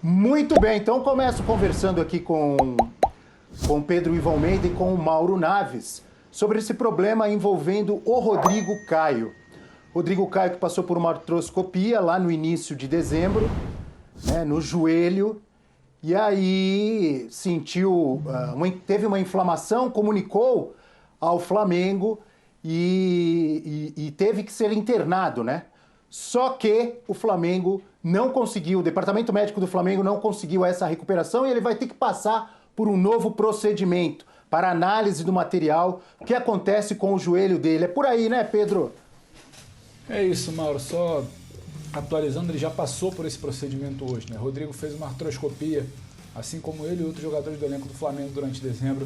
Muito bem, então começo conversando aqui com Pedro Ivo Almeida e com o Mauro Naves sobre esse problema envolvendo o Rodrigo Caio. Rodrigo Caio que passou por uma artroscopia lá no início de dezembro, né, no joelho, e aí sentiu, teve uma inflamação, comunicou ao Flamengo e teve que ser internado, né? Só que o Flamengo não conseguiu, o departamento médico do Flamengo não conseguiu essa recuperação e ele vai ter que passar por um novo procedimento para análise do material. O que acontece com o joelho dele? É por aí, né, Pedro? É isso, Mauro. Só atualizando, ele já passou por esse procedimento hoje, né? Rodrigo fez uma artroscopia, assim como ele e outros jogadores do elenco do Flamengo durante dezembro,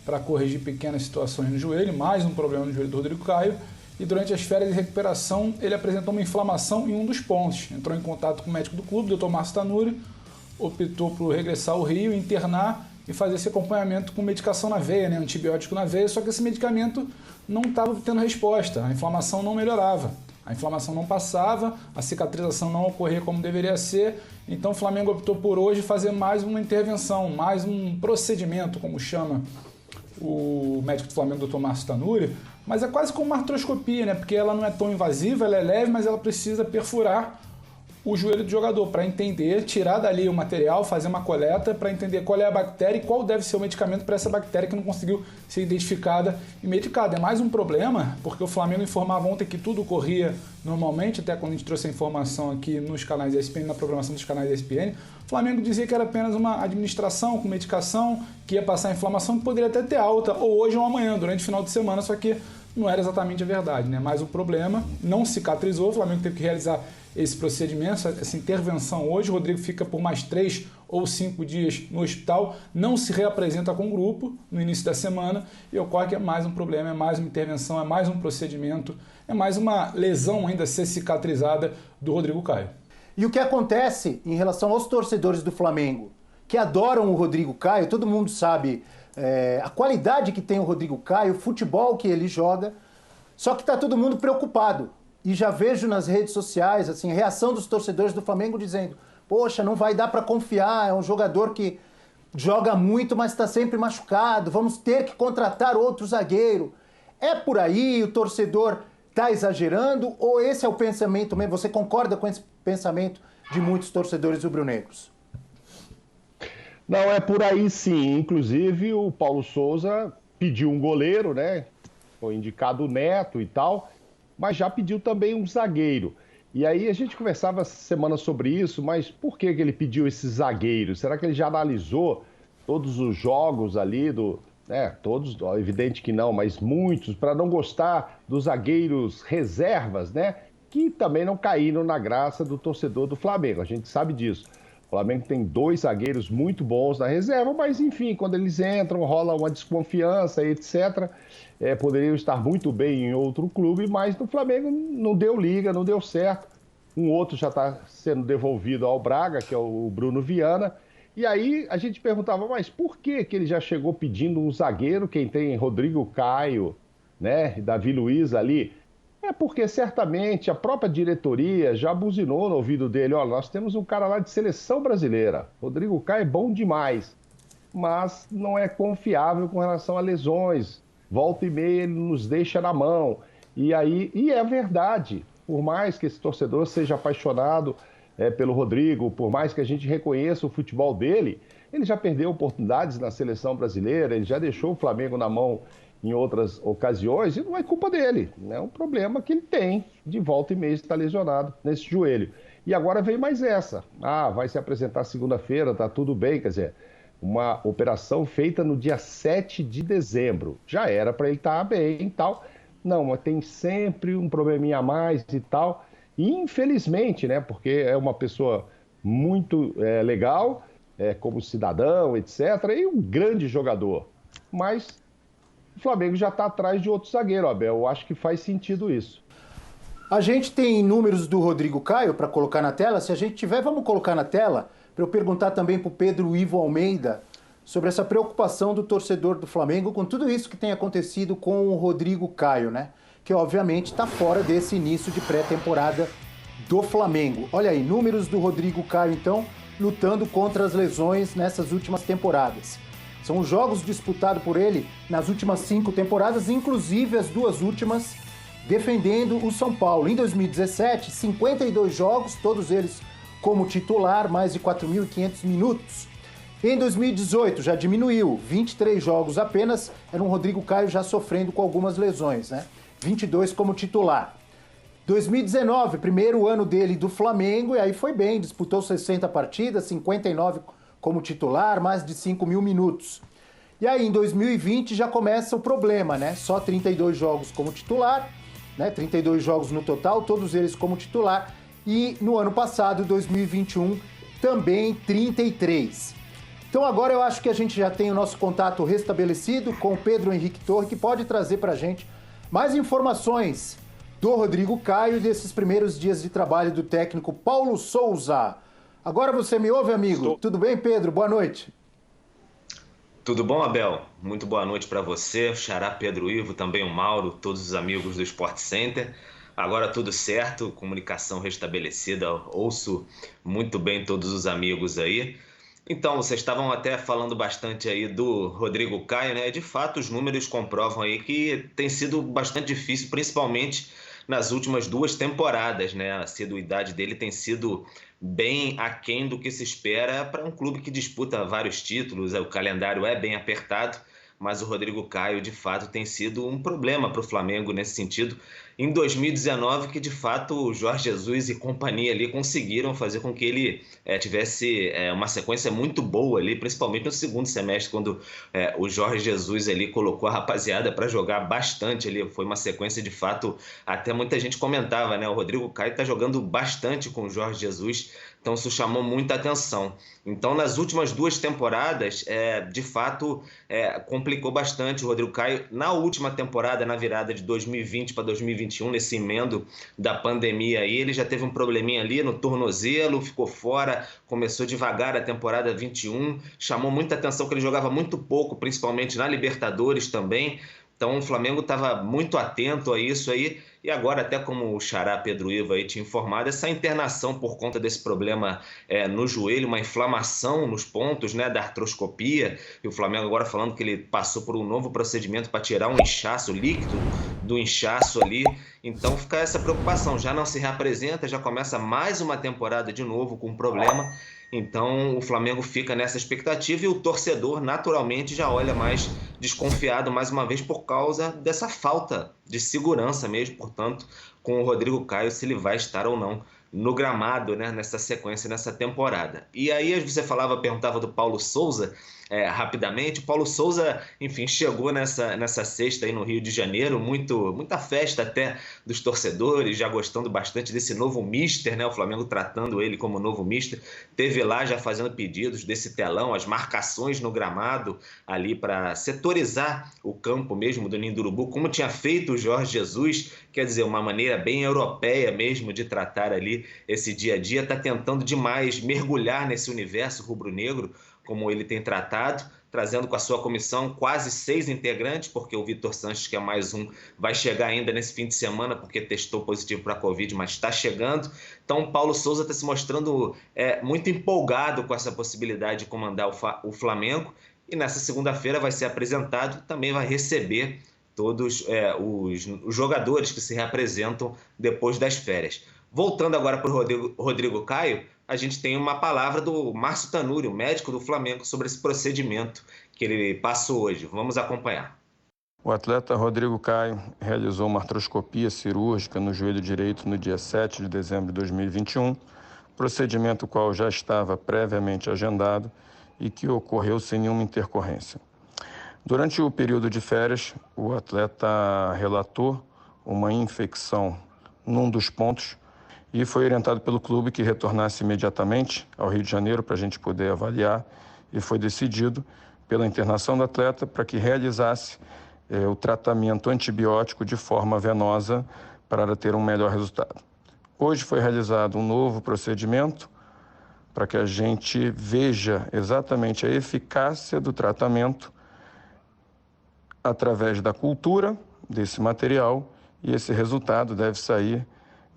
para corrigir pequenas situações no joelho, mais um problema no joelho do Rodrigo Caio. E durante as férias de recuperação, ele apresentou uma inflamação em um dos pontos. Entrou em contato com o médico do clube, o Dr. Márcio Tanuri, optou por regressar ao Rio, internar e fazer esse acompanhamento com medicação na veia, né? Antibiótico na veia, só que esse medicamento não estava tendo resposta, a inflamação não melhorava. A inflamação não passava, a cicatrização não ocorria como deveria ser, então o Flamengo optou por hoje fazer mais uma intervenção, mais um procedimento, como chama o médico do Flamengo, Dr. Márcio Tanuri, mas é quase como uma artroscopia, né? Porque ela não é tão invasiva, ela é leve, mas ela precisa perfurar o joelho do jogador para entender, tirar dali o material, fazer uma coleta para entender qual é a bactéria e qual deve ser o medicamento para essa bactéria que não conseguiu ser identificada e medicada. É mais um problema, porque o Flamengo informava ontem que tudo corria normalmente, até quando a gente trouxe a informação aqui nos canais ESPN, na programação dos canais ESPN, o Flamengo dizia que era apenas uma administração com medicação, que ia passar a inflamação, que poderia até ter alta, ou hoje ou amanhã, durante o final de semana, só que não era exatamente a verdade, né? Mas o problema não cicatrizou, o Flamengo teve que realizar esse procedimento, essa intervenção hoje. O Rodrigo fica por mais 3 ou 5 dias no hospital, não se reapresenta com o grupo no início da semana e ocorre que é mais um problema, é mais uma intervenção, é mais um procedimento, é mais uma lesão ainda a ser cicatrizada do Rodrigo Caio. E o que acontece em relação aos torcedores do Flamengo, que adoram o Rodrigo Caio, todo mundo sabe a qualidade que tem o Rodrigo Caio, o futebol que ele joga, só que está todo mundo preocupado. E já vejo nas redes sociais assim, a reação dos torcedores do Flamengo dizendo: poxa, não vai dar para confiar, é um jogador que joga muito, mas está sempre machucado, vamos ter que contratar outro zagueiro. É por aí? O torcedor está exagerando? Ou esse é o pensamento mesmo? Você concorda com esse pensamento de muitos torcedores rubro-negros? Não, é por aí sim. Inclusive o Paulo Souza pediu um goleiro, né? Foi indicado o Neto e tal, mas já pediu também um zagueiro. E aí a gente conversava essa semana sobre isso, mas por que ele pediu esse zagueiro? Será que ele já analisou todos os jogos ali todos, evidente que não, mas muitos, para não gostar dos zagueiros reservas, né? Que também não caíram na graça do torcedor do Flamengo, a gente sabe disso. O Flamengo tem 2 zagueiros muito bons na reserva, mas enfim, quando eles entram, rola uma desconfiança, etc. Poderiam estar muito bem em outro clube, mas no Flamengo não deu liga, não deu certo. Um outro já está sendo devolvido ao Braga, que é o Bruno Viana. E aí a gente perguntava, mas por que ele já chegou pedindo um zagueiro, quem tem Rodrigo Caio, né, e Davi Luiz ali? É porque certamente a própria diretoria já buzinou no ouvido dele: olha, nós temos um cara lá de seleção brasileira, Rodrigo Caio é bom demais, mas não é confiável com relação a lesões, volta e meia ele nos deixa na mão. E é verdade, por mais que esse torcedor seja apaixonado pelo Rodrigo, por mais que a gente reconheça o futebol dele, ele já perdeu oportunidades na seleção brasileira, ele já deixou o Flamengo na mão em outras ocasiões, e não é culpa dele, é um problema que ele tem, de volta e meia está lesionado nesse joelho. E agora vem mais essa, vai se apresentar segunda-feira, tá tudo bem, quer dizer, uma operação feita no dia 7 de dezembro, já era para ele estar bem e tal, não, mas tem sempre um probleminha a mais e tal, e infelizmente, né, porque é uma pessoa muito legal, como cidadão, etc., e um grande jogador, mas o Flamengo já está atrás de outro zagueiro, Abel. Eu acho que faz sentido isso. A gente tem números do Rodrigo Caio para colocar na tela? Se a gente tiver, vamos colocar na tela, para eu perguntar também para o Pedro Ivo Almeida sobre essa preocupação do torcedor do Flamengo com tudo isso que tem acontecido com o Rodrigo Caio, né? Que obviamente está fora desse início de pré-temporada do Flamengo. Olha aí, números do Rodrigo Caio, então, lutando contra as lesões nessas últimas temporadas. São os jogos disputados por ele nas últimas 5 temporadas, inclusive as 2 últimas defendendo o São Paulo. Em 2017, 52 jogos, todos eles como titular, mais de 4.500 minutos. Em 2018 já diminuiu, 23 jogos apenas, era um Rodrigo Caio já sofrendo com algumas lesões, né? 22 como titular. 2019, primeiro ano dele do Flamengo, e aí foi bem, disputou 60 partidas, 59 como titular, mais de 5.000 minutos. E aí em 2020 já começa o problema, né? Só 32 jogos como titular, né? 32 jogos no total, todos eles como titular. E no ano passado, 2021, também 33. Então agora eu acho que a gente já tem o nosso contato restabelecido com o Pedro Henrique Torre, que pode trazer para a gente mais informações do Rodrigo Caio e desses primeiros dias de trabalho do técnico Paulo Souza. Agora você me ouve, amigo? Tudo bem, Pedro? Boa noite. Tudo bom, Abel? Muito boa noite para você, o Xará Pedro Ivo, também o Mauro, todos os amigos do Sport Center. Agora tudo certo, comunicação restabelecida, ouço muito bem todos os amigos aí. Então, vocês estavam até falando bastante aí do Rodrigo Caio, né? De fato, os números comprovam aí que tem sido bastante difícil, principalmente nas últimas 2 temporadas, né? A assiduidade dele tem sido bem aquém do que se espera para um clube que disputa vários títulos, o calendário é bem apertado, mas o Rodrigo Caio, de fato, tem sido um problema para o Flamengo nesse sentido. Em 2019, que de fato o Jorge Jesus e companhia ali conseguiram fazer com que ele tivesse uma sequência muito boa ali, principalmente no segundo semestre, quando o Jorge Jesus ali colocou a rapaziada para jogar bastante ali. Foi uma sequência de fato, até muita gente comentava, né? O Rodrigo Caio está jogando bastante com o Jorge Jesus, então isso chamou muita atenção. Então, nas últimas 2 temporadas, de fato, complicou bastante o Rodrigo Caio. Na última temporada, na virada de 2020 para 2021, nesse emendo da pandemia aí, ele já teve um probleminha ali no tornozelo, ficou fora, começou devagar a temporada 21, chamou muita atenção que ele jogava muito pouco, principalmente na Libertadores também. Então o Flamengo estava muito atento a isso aí, e agora até como o Xará Pedro Ivo aí tinha informado, essa internação por conta desse problema no joelho, uma inflamação nos pontos, né, da artroscopia, e o Flamengo agora falando que ele passou por um novo procedimento para tirar um inchaço, líquido do inchaço ali, então fica essa preocupação, já não se reapresenta, já começa mais uma temporada de novo com um problema. Então o Flamengo fica nessa expectativa e o torcedor naturalmente já olha mais desconfiado mais uma vez por causa dessa falta de segurança mesmo, portanto, com o Rodrigo Caio, se ele vai estar ou não no gramado, né, nessa sequência, nessa temporada. E aí você perguntava do Paulo Souza, rapidamente. O Paulo Souza, enfim, chegou nessa sexta aí no Rio de Janeiro, muita festa até dos torcedores, já gostando bastante desse novo mister, né, o Flamengo tratando ele como novo mister. Teve lá já fazendo pedidos desse telão, as marcações no gramado ali para setorizar o campo mesmo do Ninho do Urubu, como tinha feito o Jorge Jesus, quer dizer, uma maneira bem europeia mesmo de tratar ali esse dia a dia, está tentando demais mergulhar nesse universo rubro-negro, como ele tem tratado, trazendo com a sua comissão quase 6 integrantes, porque o Vitor Sanches, que é mais um, vai chegar ainda nesse fim de semana, porque testou positivo para a Covid, mas está chegando. Então o Paulo Souza está se mostrando muito empolgado com essa possibilidade de comandar o Flamengo, e nessa segunda-feira vai ser apresentado, também vai receber todos os jogadores que se reapresentam depois das férias. Voltando agora para o Rodrigo Caio, a gente tem uma palavra do Márcio Tanuri, o médico do Flamengo, sobre esse procedimento que ele passou hoje. Vamos acompanhar. O atleta Rodrigo Caio realizou uma artroscopia cirúrgica no joelho direito no dia 7 de dezembro de 2021, procedimento qual já estava previamente agendado e que ocorreu sem nenhuma intercorrência. Durante o período de férias, o atleta relatou uma infecção num dos pontos e foi orientado pelo clube que retornasse imediatamente ao Rio de Janeiro para a gente poder avaliar, e foi decidido pela internação do atleta para que realizasse o tratamento antibiótico de forma venosa para ter um melhor resultado. Hoje foi realizado um novo procedimento para que a gente veja exatamente a eficácia do tratamento através da cultura desse material, e esse resultado deve sair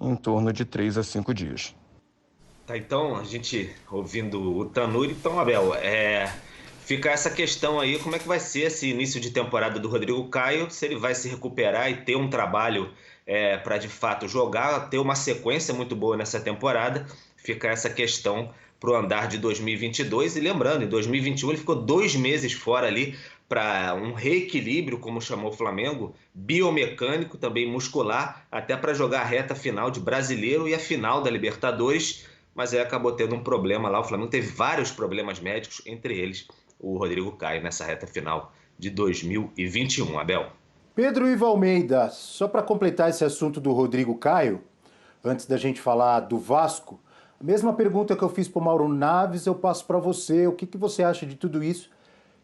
em torno de 3 a 5 dias. Tá, então, a gente ouvindo o Tanuri, então, Abel, fica essa questão aí, como é que vai ser esse início de temporada do Rodrigo Caio, se ele vai se recuperar e ter um trabalho para de fato jogar, ter uma sequência muito boa nessa temporada, fica essa questão para o andar de 2022. E lembrando, em 2021 ele ficou 2 meses fora ali para um reequilíbrio, como chamou o Flamengo, biomecânico, também muscular, até para jogar a reta final de Brasileiro e a final da Libertadores, mas aí acabou tendo um problema lá. O Flamengo teve vários problemas médicos, entre eles o Rodrigo Caio, nessa reta final de 2021, Abel. Pedro Ivo Almeida, só para completar esse assunto do Rodrigo Caio, antes da gente falar do Vasco, a mesma pergunta que eu fiz para o Mauro Naves, eu passo para você. O que você acha de tudo isso?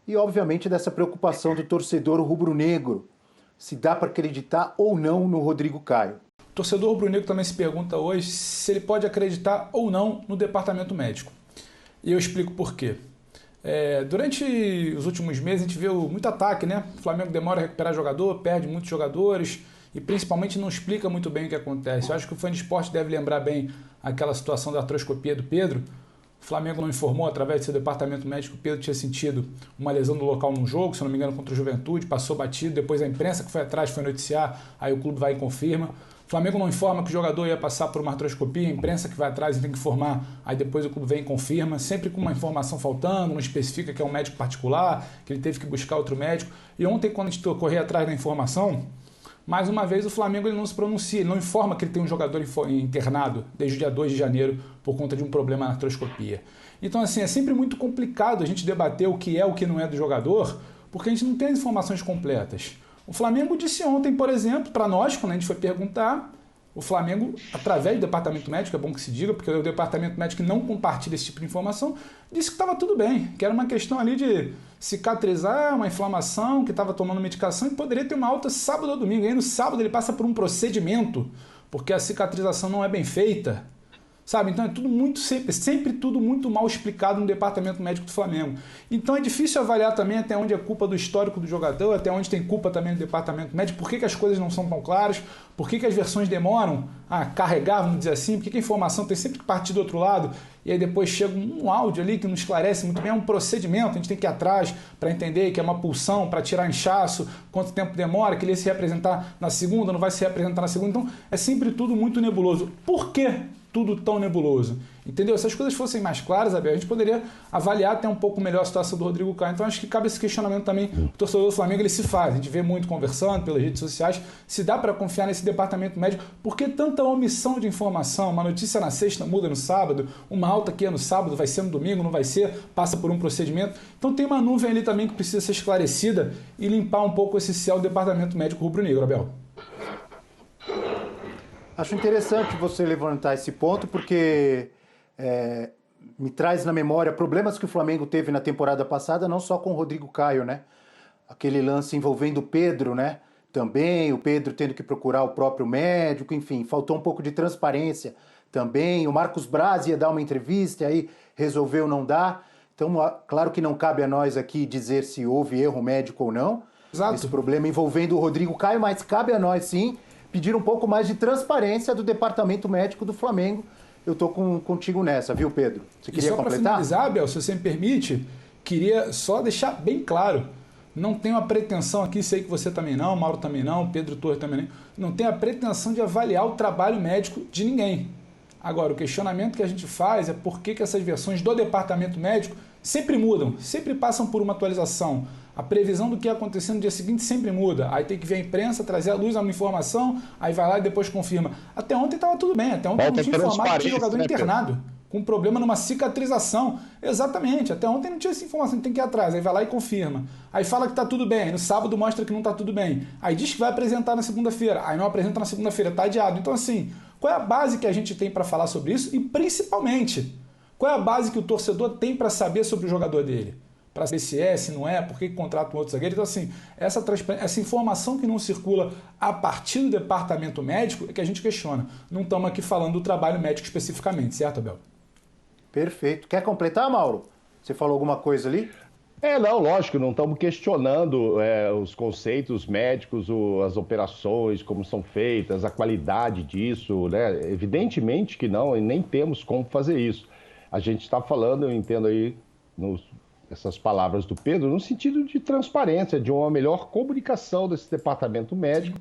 E, obviamente, dessa preocupação do torcedor rubro-negro, se dá para acreditar ou não no Rodrigo Caio. O torcedor rubro-negro também se pergunta hoje se ele pode acreditar ou não no departamento médico. E eu explico por quê. Durante os últimos meses a gente viu muito ataque, né? O Flamengo demora a recuperar jogador, perde muitos jogadores e principalmente não explica muito bem o que acontece. Eu acho que o fã de esporte deve lembrar bem aquela situação da artroscopia do Pedro. O Flamengo não informou através do seu departamento médico que o Pedro tinha sentido uma lesão no local num jogo, se não me engano contra o Juventude, passou batido, depois a imprensa que foi atrás foi noticiar, aí o clube vai e confirma. O Flamengo não informa que o jogador ia passar por uma artroscopia, a imprensa que vai atrás tem que informar, aí depois o clube vem e confirma, sempre com uma informação faltando, não especifica que é um médico particular, que ele teve que buscar outro médico. E ontem, quando a gente correr atrás da informação, mais uma vez o Flamengo ele não se pronuncia, ele não informa que ele tem um jogador internado desde o dia 2 de janeiro por conta de um problema na artroscopia. Então, assim, é sempre muito complicado a gente debater o que é o que não é do jogador, porque a gente não tem as informações completas. O Flamengo disse ontem, por exemplo, para nós, quando a gente foi perguntar, o Flamengo, através do departamento médico, é bom que se diga, porque o departamento médico não compartilha esse tipo de informação, disse que estava tudo bem, que era uma questão ali de cicatrizar uma inflamação, que estava tomando medicação e poderia ter uma alta sábado ou domingo. E aí no sábado ele passa por um procedimento, porque a cicatrização não é bem feita. Sabe? Então é tudo sempre tudo muito mal explicado no departamento médico do Flamengo. Então é difícil avaliar também até onde é culpa do histórico do jogador, até onde tem culpa também do departamento médico, por que as coisas não são tão claras, por que as versões demoram a carregar, vamos dizer assim, por que a informação tem sempre que partir do outro lado, e aí depois chega um áudio ali que não esclarece muito bem, é um procedimento, a gente tem que ir atrás para entender que é uma pulsão para tirar inchaço, quanto tempo demora, que ele ia se representar na segunda, não vai se representar na segunda, então é sempre tudo muito nebuloso. Por quê? Tudo tão nebuloso, entendeu? Se as coisas fossem mais claras, Abel, a gente poderia avaliar até um pouco melhor a situação do Rodrigo Caio. Então acho que cabe esse questionamento também. O torcedor do Flamengo ele se faz, a gente vê muito conversando pelas redes sociais, se dá para confiar nesse departamento médico, por que tanta omissão de informação? Uma notícia na sexta muda no sábado, uma alta que é no sábado vai ser no domingo, não vai ser, passa por um procedimento. Então tem uma nuvem ali também que precisa ser esclarecida e limpar um pouco esse céu do departamento médico rubro-negro, Abel. Acho interessante você levantar esse ponto, porque me traz na memória problemas que o Flamengo teve na temporada passada, não só com o Rodrigo Caio, né? Aquele lance envolvendo o Pedro, né? Também, o Pedro tendo que procurar o próprio médico, enfim, faltou um pouco de transparência também. O Marcos Braz ia dar uma entrevista e aí resolveu não dar. Então, claro que não cabe a nós aqui dizer se houve erro médico ou não. Exato. Esse problema envolvendo o Rodrigo Caio, mas cabe a nós sim pedir um pouco mais de transparência do departamento médico do Flamengo. Eu tô contigo nessa, viu, Pedro? Você queria completar? Só para finalizar, Abel, se você me permite, queria só deixar bem claro, não tenho a pretensão aqui, sei que você também não, Mauro também não, Pedro Torres também não tenho a pretensão de avaliar o trabalho médico de ninguém. Agora, o questionamento que a gente faz é por que essas versões do departamento médico sempre mudam, sempre passam por uma atualização. A previsão do que ia acontecer no dia seguinte sempre muda. Aí tem que ver a imprensa, trazer à luz uma informação, aí vai lá e depois confirma. Até ontem estava tudo bem, até ontem não tinha informado que tinha jogador internado, com um problema numa cicatrização. Exatamente, até ontem não tinha essa informação, tem que ir atrás, aí vai lá e confirma. Aí fala que está tudo bem, aí no sábado mostra que não está tudo bem. Aí diz que vai apresentar na segunda-feira, aí não apresenta na segunda-feira, está adiado. Então assim, qual é a base que a gente tem para falar sobre isso? E principalmente, qual é a base que o torcedor tem para saber sobre o jogador dele? Para saber se é, se não é, por que contrata um outro zagueiro. Então, assim, essa informação que não circula a partir do departamento médico é que a gente questiona. Não estamos aqui falando do trabalho médico especificamente, certo, Abel? Perfeito. Quer completar, Mauro? Você falou alguma coisa ali? Não, lógico, não estamos questionando os conceitos médicos, as operações, como são feitas, a qualidade disso, né? Evidentemente que não, e nem temos como fazer isso. A gente está falando, eu entendo aí, essas palavras do Pedro, no sentido de transparência, de uma melhor comunicação desse departamento médico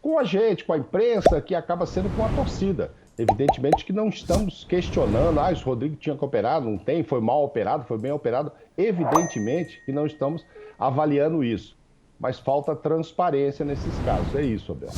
com a gente, com a imprensa, que acaba sendo com a torcida. Evidentemente que não estamos questionando, se o Rodrigo tinha que operar, não tem, foi mal operado, foi bem operado. Evidentemente que não estamos avaliando isso. Mas falta transparência nesses casos. É isso, Abel.